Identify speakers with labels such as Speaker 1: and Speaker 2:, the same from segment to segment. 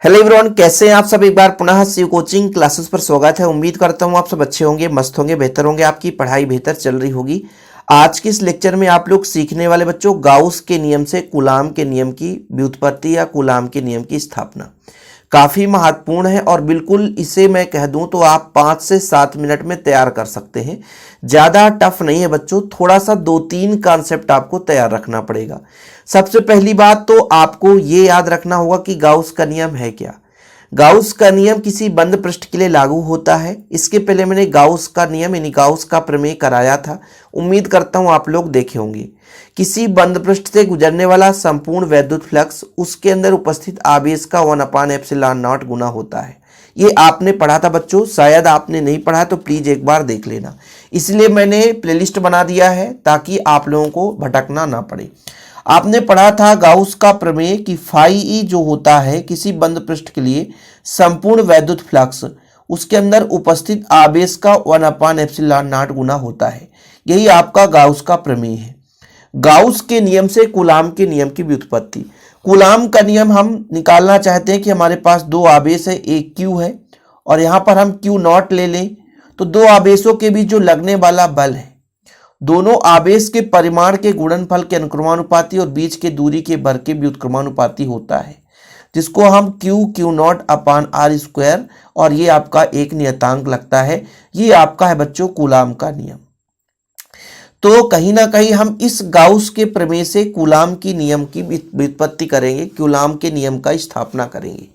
Speaker 1: Hello everyone, कैसे हैं आप सब। एक बार पुनः शिव कोचिंग क्लासेस पर स्वागत है। उम्मीद करता हूं आप सब अच्छे होंगे, मस्त होंगे, बेहतर होंगे, आपकी पढ़ाई बेहतर चल रही होगी। आज के इस लेक्चर में आप लोग सीखने वाले बच्चों गाउस के नियम से कूलाम के नियम की व्युत्पत्ति या कूलाम के नियम की स्थापना काफ़ी महत्वपूर्ण है और बिल्कुल इसे मैं कह दूं तो आप 5 से 7 मिनट में तैयार कर सकते हैं। ज़्यादा टफ नहीं है बच्चों, थोड़ा सा 2-3 कॉन्सेप्ट आपको तैयार रखना पड़ेगा। सबसे पहली बात तो आपको ये याद रखना होगा कि गाउस का नियम है क्या। गाउस का नियम किसी बंद पृष्ठ के लिए लागू होता है। इसके पहले मैंने गाउस का नियम यानी गाउस का प्रमेय कराया था, उम्मीद करता हूं आप लोग देखे होंगे। किसी बंद पृष्ठ से गुजरने वाला संपूर्ण वैद्युत फ्लक्स उसके अंदर उपस्थित आवेश का 1/ε0 गुना होता है। ये आपने पढ़ा था बच्चों, शायद आपने नहीं पढ़ा तो प्लीज एक बार देख लेना। इसलिए मैंने प्लेलिस्ट बना दिया है ताकि आप लोगों को भटकना ना पड़े। आपने पढ़ा था गाउस का प्रमेय कि फाई ई जो होता है किसी बंद पृष्ठ के लिए संपूर्ण वैद्युत फ्लक्स उसके अंदर उपस्थित आवेश का 1/ε0 गुना होता है। यही आपका गाउस का प्रमेय है। गाउस के नियम से कूलाम के नियम की व्युत्पत्ति। कूलाम का नियम हम निकालना चाहते हैं कि हमारे पास दो आवेश है, एक क्यू है और यहाँ पर हम क्यू नॉट ले लें तो दो आवेशों के बीच जो लगने वाला बल है दोनों आवेश के परिमाण के गुणनफल के अनुक्रमानुपाती और बीच के दूरी के वर्ग के व्युत्क्रमानुपाती होता है, जिसको हम Q naught upon R square और ये आपका एक नियतांक लगता है। ये आपका है बच्चों कूलाम का नियम। तो कहीं ना कहीं हम इस गाउस के प्रमेय से कूलाम की नियम की व्युत्पत्ति करेंगे, कूलाम के नियम का स्थापना करेंगे।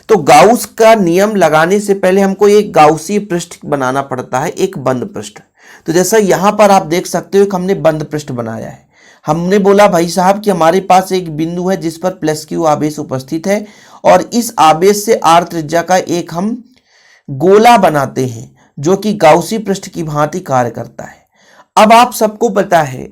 Speaker 1: तो गाउस का नियम लगाने से पहले हमको एक गाउसीय पृष्ठ बनाना पड़ता है, एक बंद पृष्ठ। तो जैसा यहां पर आप देख सकते हो कि हमने बंद पृष्ठ बनाया है। हमने बोला भाई साहब कि हमारे पास एक बिंदु है जिस पर प्लस क्यू आवेश उपस्थित है और इस आवेश से आर त्रिज्या का एक हम गोला बनाते हैं जो कि गाउसी पृष्ठ की भांति कार्य करता है। अब आप सबको पता है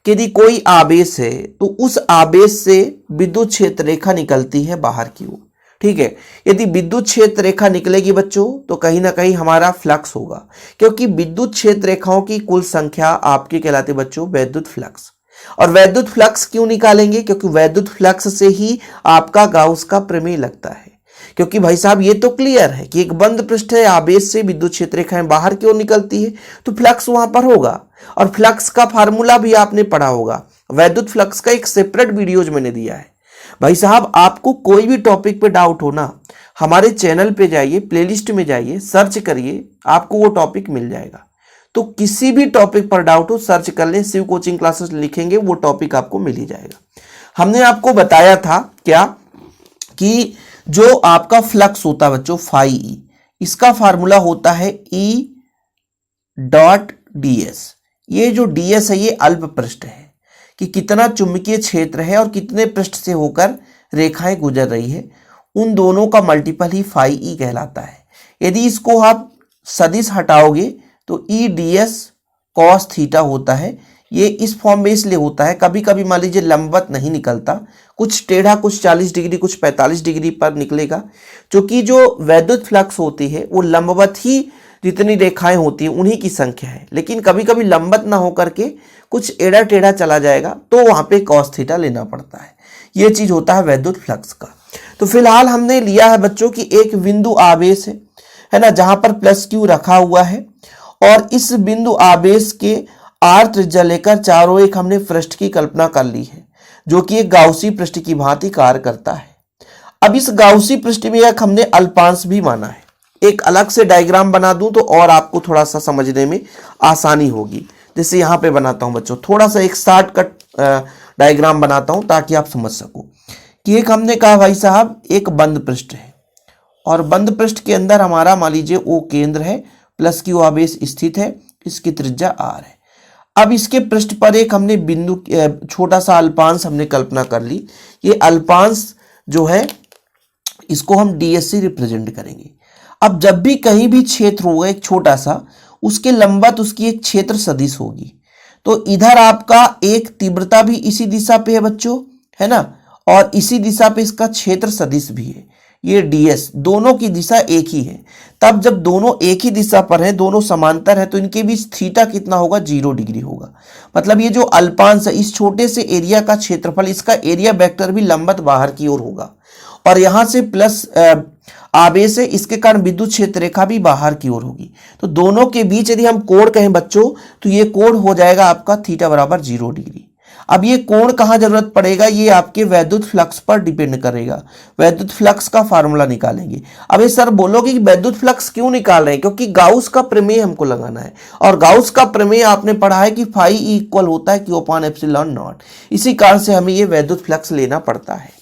Speaker 1: कि यदि कोई आवेश है तो उस आवेश से विद्युत क्षेत्र रेखा निकलती है बाहर की ओर। ठीक है, यदि विद्युत क्षेत्र रेखा निकलेगी बच्चों तो कहीं ना कहीं हमारा फ्लक्स होगा, क्योंकि विद्युत क्षेत्र रेखाओं की कुल संख्या आपकी कहलाती है बच्चों वैद्युत फ्लक्स। और वैद्युत फ्लक्स क्यों निकालेंगे? क्योंकि वैद्युत फ्लक्स से ही आपका गाउस का प्रमेय लगता है। क्योंकि भाई साहब ये तो क्लियर है कि एक बंद पृष्ठ है, आवेश से विद्युत क्षेत्र रेखाएं बाहर की ओर निकलती है तो फ्लक्स वहां पर होगा। और फ्लक्स का फार्मूला भी आपने पढ़ा होगा, वैद्युत फ्लक्स का एक सेपरेट वीडियोज मैंने दिया है। भाई साहब आपको कोई भी टॉपिक पे डाउट हो ना, हमारे चैनल पे जाइए, प्लेलिस्ट में जाइए, सर्च करिए, आपको वो टॉपिक मिल जाएगा। तो किसी भी टॉपिक पर डाउट हो सर्च कर लें, शिव कोचिंग क्लासेस लिखेंगे वो टॉपिक आपको मिल ही जाएगा। हमने आपको बताया था क्या कि जो आपका फ्लक्स होता है बच्चों फाई ई, इसका फार्मूला होता है ई डॉट डी एस। ये जो डी एस है ये अल्प पृष्ठ है कि कितना चुंबकीय क्षेत्र है और कितने पृष्ठ से होकर रेखाएं गुजर रही है, उन दोनों का मल्टीपल ही फाई ई कहलाता है। यदि इसको आप सदिश हटाओगे तो E D S cos theta होता है। ये इस फॉर्म में इसलिए होता है, कभी कभी मान लीजिए लंबवत नहीं निकलता, कुछ टेढ़ा, कुछ 40 डिग्री, कुछ 45 डिग्री पर निकलेगा, क्योंकि जो वैद्युत फ्लक्स होती है वो लंबवत ही जितनी रेखाएं होती हैं उन्हीं की संख्या है, लेकिन कभी कभी लंबवत ना होकर के कुछ एड़ा टेढ़ा चला जाएगा तो वहां पे कॉस थीटा लेना पड़ता है। ये चीज होता है वैद्युत फ्लक्स का। तो फिलहाल हमने लिया है बच्चों की एक बिंदु आवेश है ना, जहां पर प्लस क्यू रखा हुआ है और इस बिंदु आवेश के आर त्रिज्या लेकर चारों एक हमने पृष्ठ की कल्पना कर ली है जो कि एक गाउसी पृष्ठ की भांति कार्य करता है। अब इस गाउसी पृष्ठ में एक हमने अल्पांश भी माना है। एक अलग से डायग्राम बना दूं तो और आपको थोड़ा सा समझने में आसानी होगी। जैसे यहां पे बनाता हूं बच्चों, थोड़ा सा एक शॉर्टकट डायग्राम बनाता हूं ताकि आप समझ सको कि एक हमने कहा भाई साहब एक बंद पृष्ठ है और बंद पृष्ठ के अंदर हमारा मान लीजिए ओ केंद्र है, प्लस क्यू आवेश स्थित है, इसकी त्रिज्या आर है। अब इसके पृष्ठ पर एक हमने बिंदु छोटा सा अल्पांश हमने कल्पना कर ली। ये अल्पांश जो है इसको हम डीएस से रिप्रेजेंट करेंगे। अब जब भी कहीं भी क्षेत्र होगा एक छोटा सा, उसके लंबवत उसकी एक क्षेत्र सदिश होगी। तो इधर आपका एक तीव्रता भी इसी दिशा पे है बच्चों, है ना, और इसी दिशा पे इसका क्षेत्र सदिश भी है। ये ds, दोनों की दिशा एक ही है। तब जब दोनों एक ही दिशा पर हैं, दोनों समांतर है, तो इनके बीच थीटा कितना होगा, 0 डिग्री होगा। मतलब ये जो अल्पांश है, इस छोटे से एरिया का क्षेत्रफल, इसका एरिया वेक्टर भी लंबवत बाहर की ओर होगा, और यहां से प्लस आवेश है, इसके कारण विद्युत क्षेत्र रेखा भी बाहर की ओर होगी। तो दोनों के बीच यदि हम कोण कहें बच्चों, तो ये कोण हो जाएगा आपका थीटा बराबर 0 डिग्री। अब ये कोण कहाँ जरूरत पड़ेगा, ये आपके वैद्युत फ्लक्स पर डिपेंड करेगा। वैद्युत फ्लक्स का फार्मूला निकालेंगे। अब ये सर बोलोगे कि वैद्युत फ्लक्स क्यों निकाल रहे हैं, क्योंकि गाउस का प्रमेय हमको लगाना है, और गाउस का प्रमेय आपने पढ़ा है कि फाई इक्वल होता है क्यू अपॉन एप्सिलॉन नॉट। इसी कारण से हमें ये वैद्युत फ्लक्स लेना पड़ता है।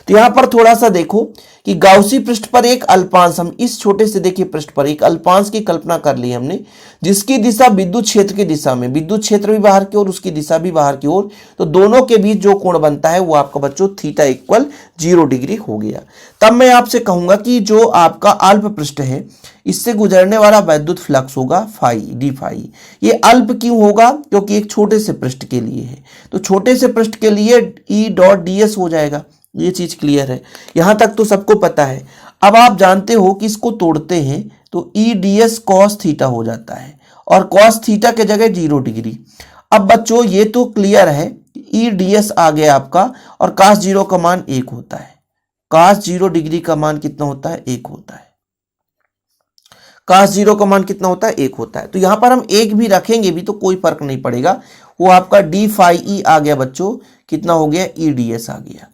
Speaker 1: तो यहां पर थोड़ा सा देखो कि गाउसी पृष्ठ पर एक अल्पांश, हम इस छोटे से देखिए पृष्ठ पर एक अल्पांश की कल्पना कर ली हमने, जिसकी दिशा विद्युत क्षेत्र की दिशा में, विद्युत क्षेत्र भी बाहर की ओर, उसकी दिशा भी बाहर की ओर, तो दोनों के बीच जो कोण बनता है वो आपका बच्चों थीटा इक्वल 0 डिग्री हो गया। तब मैं आपसे कहूंगा कि जो आपका अल्प पृष्ठ है, इससे गुजरने वाला वैद्युत फ्लक्स होगा फाई, डी फाई। ये अल्प क्यों होगा, क्योंकि एक छोटे से पृष्ठ के लिए है, तो छोटे से पृष्ठ के लिए ई डॉट डी एस हो जाएगा। ये चीज क्लियर है, यहां तक तो सबको पता है। अब आप जानते हो कि इसको तोड़ते हैं तो E D S cos theta हो जाता है, और कॉस थीटा के जगह 0 डिग्री। अब बच्चों ये तो क्लियर है, ई डी एस आ गया आपका, और cos 0 का मान 1 होता है। cos 0 डिग्री का मान कितना होता है, 1 होता है। cos 0 का मान कितना होता है, 1 होता है। तो यहां पर हम 1 भी रखेंगे भी तो कोई फर्क नहीं पड़ेगा, वो आपका डी फाई ई आ गया बच्चों, कितना हो गया, ई डी एस आ गया।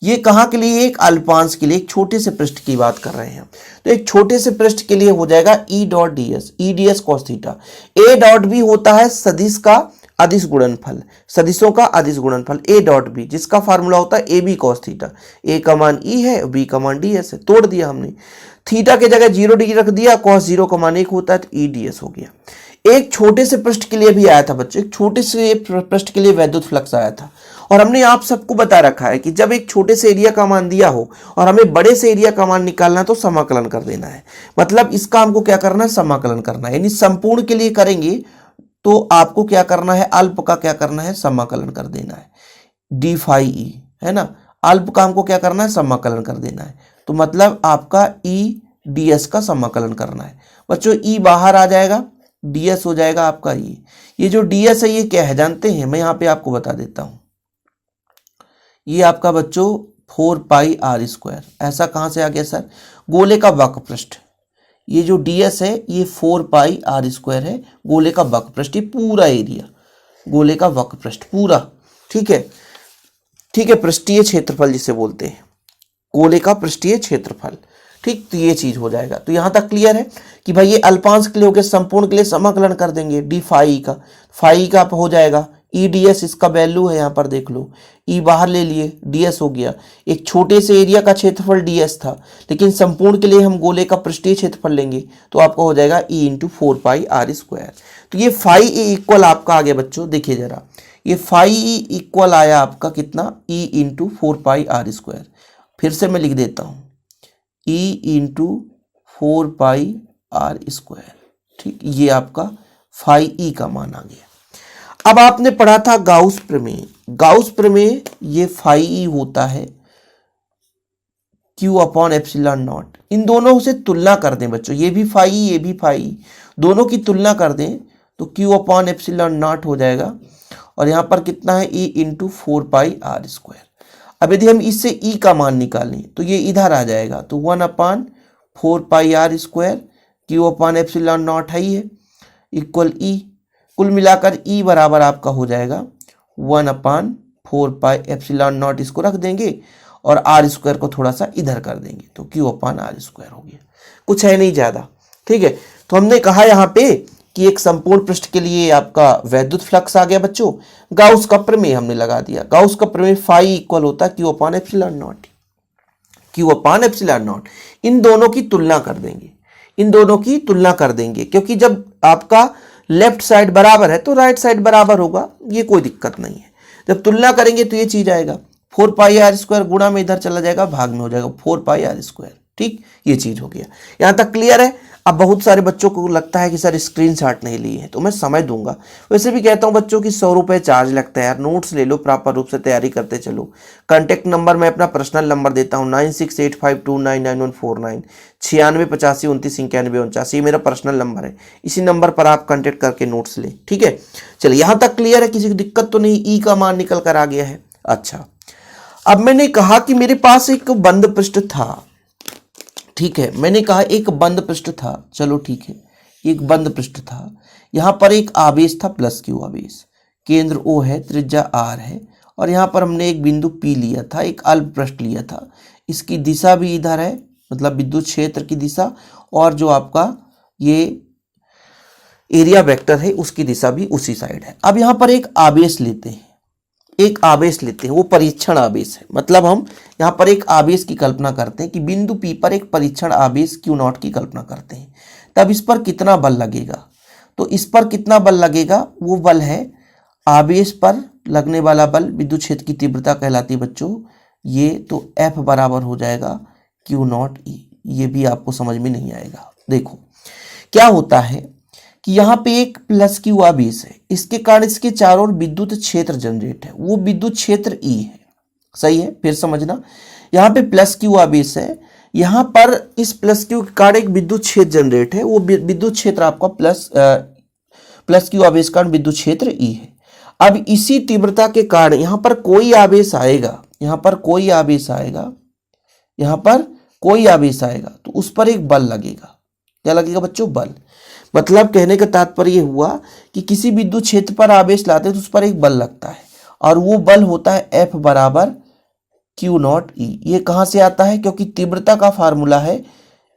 Speaker 1: ये कहाँ के लिए, एक अल्पांश के लिए, एक छोटे से पृष्ठ की बात कर रहे हैं। तो एक छोटे से पृष्ठ के लिए हो जाएगा E dot D S, E D S cos theta. ए डॉट भी होता है सदिश का अदिश गुणनफल, सदिशों का अदिश गुणनफल, ए डॉट बी, जिसका फार्मूला होता है ए बी कॉस थीटा। ए का मान ई है, बी का मान डी एस है, तोड़ दिया हमने, थीटा के जगह 0 डिग्री रख दिया, कॉस 0 का मान 1 होता है, तो ई डी एस हो गया। एक छोटे से पृष्ठ के लिए भी आया था बच्चों, एक छोटे से पृष्ठ के लिए वैद्युत फ्लक्स आया था, और हमने आप सबको बता रखा है कि जब एक छोटे से एरिया का मान दिया हो और हमें बड़े से एरिया का मान निकालना है तो समाकलन कर देना है। मतलब इसका हमको क्या करना है, समाकलन करना है। यानी संपूर्ण के लिए करेंगे तो आपको क्या करना है, अल्प का क्या करना है, समाकलन कर देना है, डी फाई ई, है ना। अल्प का हमको क्या करना है, समाकलन कर देना है। तो मतलब आपका ई डी एस का समाकलन करना है बच्चों। ई बाहर आ जाएगा, डी एस हो जाएगा आपका ई। ये जो डी एस है ये क्या है जानते हैं, मैं यहाँ पे आपको बता देता हूँ। ये आपका बच्चों 4 पाई आर स्क्वायर, ऐसा कहाँ से आ गया सर, गोले का वक्र पृष्ठ। ये जो डी एस है ये 4 पाई आर स्क्वायर है, गोले का वक्र पृष्ठ, ये पूरा एरिया गोले का वक्र पृष्ठ पूरा, ठीक है, ठीक है, पृष्ठीय क्षेत्रफल जिसे बोलते हैं, गोले का पृष्ठीय क्षेत्रफल, ठीक। तो ये चीज हो जाएगा। तो यहां तक क्लियर है कि भाई ये अल्पांश के लिए हो गया, संपूर्ण के लिए समाकलन कर देंगे, डी फाई का, फाई का हो जाएगा ई डी एस, इसका वैल्यू है यहाँ पर देख लो, ई बाहर ले लिए, डी एस हो गया। एक छोटे से एरिया का क्षेत्रफल डी एस था, लेकिन संपूर्ण के लिए हम गोले का पृष्ठीय क्षेत्रफल लेंगे तो आपका हो जाएगा E into 4 pi R square. तो ये फाई ई इक्वल आपका आ गया बच्चों, देखिए जरा, ये फाई ई इक्वल आया आपका कितना, E into 4 pi R square. फिर से मैं लिख देता हूँ, E into 4 pi R square, ठीक। ये आपका फाई ई का मान आ गया। अब आपने पढ़ा था गाउस प्रमेय, गाउस प्रमेय ये फाई ई होता है क्यू अपॉन एप्सिलॉन नॉट। इन दोनों से तुलना कर दें बच्चों, ये भी फाई ई, ये भी फाई ई, दोनों की तुलना कर दें तो क्यू अपॉन एप्सिलॉन नॉट हो जाएगा, और यहाँ पर कितना है, E into 4 pi R square. अब यदि हम इससे ई का मान निकालें तो ये इधर आ जाएगा, तो 1 upon 4 pi R square, Q upon epsilon naught है, ये इक्वल ई, कुल मिलाकर ई बराबर आपका हो जाएगा 1 अपॉन 4 पाई एप्सिलॉन नॉट, इसको रख देंगे और आर स्क्वायर को थोड़ा सा इधर कर देंगे, तो क्यू अपॉन आर स्क्वायर हो गया, कुछ है नहीं ज्यादा, ठीक है। तो हमने कहा यहाँ पे कि एक संपूर्ण पृष्ठ के लिए आपका वैद्युत फ्लक्स आ गया बच्चों, गाउस का प्रमेय हमने लगा दिया। गाउस का प्रमेय फाई इक्वल होता है q upon epsilon naught, q upon epsilon naught. इन दोनों की तुलना कर देंगे, इन दोनों की तुलना कर देंगे, क्योंकि जब आपका लेफ्ट साइड बराबर है तो राइट साइड बराबर होगा, ये कोई दिक्कत नहीं है। जब तुलना करेंगे तो ये चीज आएगा 4 पाई आर स्क्वायर, गुणा में इधर चला जाएगा, भाग में हो जाएगा 4 पाई आर स्क्वायर, ठीक, ये चीज हो गया। यहाँ तक क्लियर है। अब बहुत सारे बच्चों को लगता है कि सर स्क्रीनशॉट नहीं लिए हैं, तो मैं समय दूंगा। वैसे भी कहता हूं बच्चों की 100 रुपए चार्ज लगता है यार, नोट्स ले लो, प्रॉपर रूप से तैयारी करते चलो। कांटेक्ट नंबर मैं अपना पर्सनल नंबर देता हूं 9685299149, 9685299149, ये मेरा पर्सनल नंबर है। इसी नंबर पर आप कांटेक्ट करके नोट्स ले, ठीक है। चलिए यहाँ तक क्लियर है, किसी की दिक्कत तो नहीं, ई का मान निकल कर आ गया है। अच्छा, अब मैंने कहा कि मेरे पास एक बंद पृष्ठ था, ठीक है, मैंने कहा एक बंद पृष्ठ था, चलो ठीक है, एक बंद पृष्ठ था। यहां पर एक आवेश था प्लस क्यू आवेश, केंद्र O है, त्रिज्या R है, और यहां पर हमने एक बिंदु P लिया था, एक अल्प पृष्ठ लिया था। इसकी दिशा भी इधर है, मतलब विद्युत क्षेत्र की दिशा, और जो आपका ये एरिया वेक्टर है उसकी दिशा भी उसी साइड है। अब यहां पर एक आवेश लेते हैं, एक आवेश लेते हैं, वो परीक्षण आवेश है। मतलब हम यहाँ पर एक आवेश की कल्पना करते हैं कि बिंदु P पर एक परीक्षण आवेश Q0 की कल्पना करते हैं। तब इस पर कितना बल लगेगा, तो इस पर कितना बल लगेगा, वो बल है आवेश पर लगने वाला बल, विद्युत क्षेत्र की तीव्रता कहलाती है बच्चों ये। तो F बराबर हो जाएगा Q0E। ये भी आपको समझ में नहीं आएगा। देखो क्या होता है कि यहाँ पे एक प्लस क्यू आवेश है, इसके कारण इसके चारों ओर विद्युत क्षेत्र जनरेट है, वो विद्युत क्षेत्र E है। सही है, फिर समझना, यहाँ पे प्लस क्यू आवेश है, यहाँ पर इस प्लस क्यू के कारण एक विद्युत क्षेत्र जनरेट है, वो विद्युत क्षेत्र आपका प्लस क्यू आवेश कारण विद्युत क्षेत्र E है। अब इसी तीव्रता के कारण यहाँ पर कोई आवेश आएगा, यहाँ पर कोई आवेश आएगा, यहाँ पर कोई आवेश आएगा, तो उस पर एक बल लगेगा। क्या लगेगा बच्चों, बल। मतलब कहने का तात्पर्य हुआ कि किसी विद्युत क्षेत्र पर आवेश लाते हैं तो उस पर एक बल लगता है, और वो बल होता है F बराबर Q0E। ये कहां से आता है, क्योंकि तीव्रता का फार्मूला है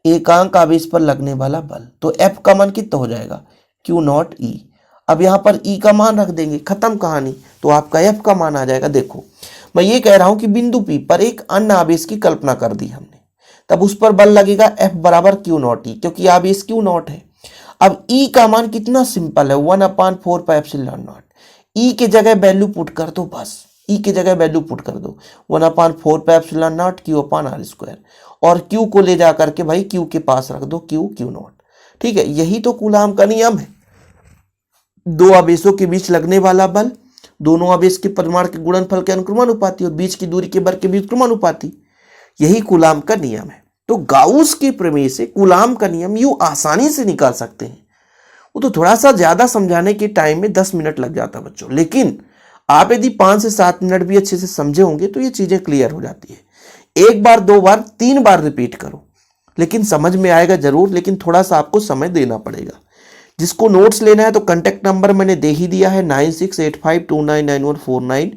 Speaker 1: एकांक आवेश पर लगने वाला बल, तो F का मान कितना हो जाएगा, Q0E। अब यहां पर E का मान रख देंगे, खत्म कहानी, तो आपका F का मान आ जाएगा। देखो मैं ये कह रहा हूं कि बिंदु P पर एक अन्य आवेश की कल्पना कर दी हमने, तब उस पर बल लगेगा F बराबर Q0E, क्योंकि आवेश Q0 है। अब E का मान कितना सिंपल है, 1/4πε0। E के जगह वैल्यू पुट कर दो, बस E के जगह वैल्यू पुट कर दो 1/4πε0 Q/r², और Q को ले जा करके भाई Q के पास रख दो, Q0। ठीक है, यही तो कूलाम का नियम है। दो आवेशों के बीच लगने वाला बल, दोनों आवेश के परिमाण के गुणनफल के अनुक्रमानुपाती और बीच की दूरी के वर्ग के व्युत्क्रमानुपाती, यही कूलाम का नियम है। तो गाउस के प्रमेय से कूलाम का नियम यूं आसानी से निकाल सकते हैं। वो तो थोड़ा सा ज्यादा समझाने के टाइम में 10 मिनट लग जाता बच्चों, लेकिन आप यदि 5 से 7 मिनट भी अच्छे से समझे होंगे तो ये चीजें क्लियर हो जाती है। एक बार, दो बार, 3 बार रिपीट करो, लेकिन समझ में आएगा जरूर, लेकिन थोड़ा सा आपको समय देना पड़ेगा। जिसको नोट्स लेना है तो कांटेक्ट नंबर मैंने दे ही दिया है 9685299149,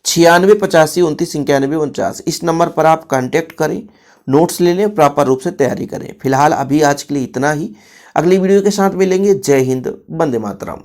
Speaker 1: 9685299149। इस नंबर पर आप कांटेक्ट करें, नोट्स ले लें, प्रॉपर रूप से तैयारी करें। फिलहाल अभी आज के लिए इतना ही, अगली वीडियो के साथ मिलेंगे। जय हिंद, वंदे मातरम।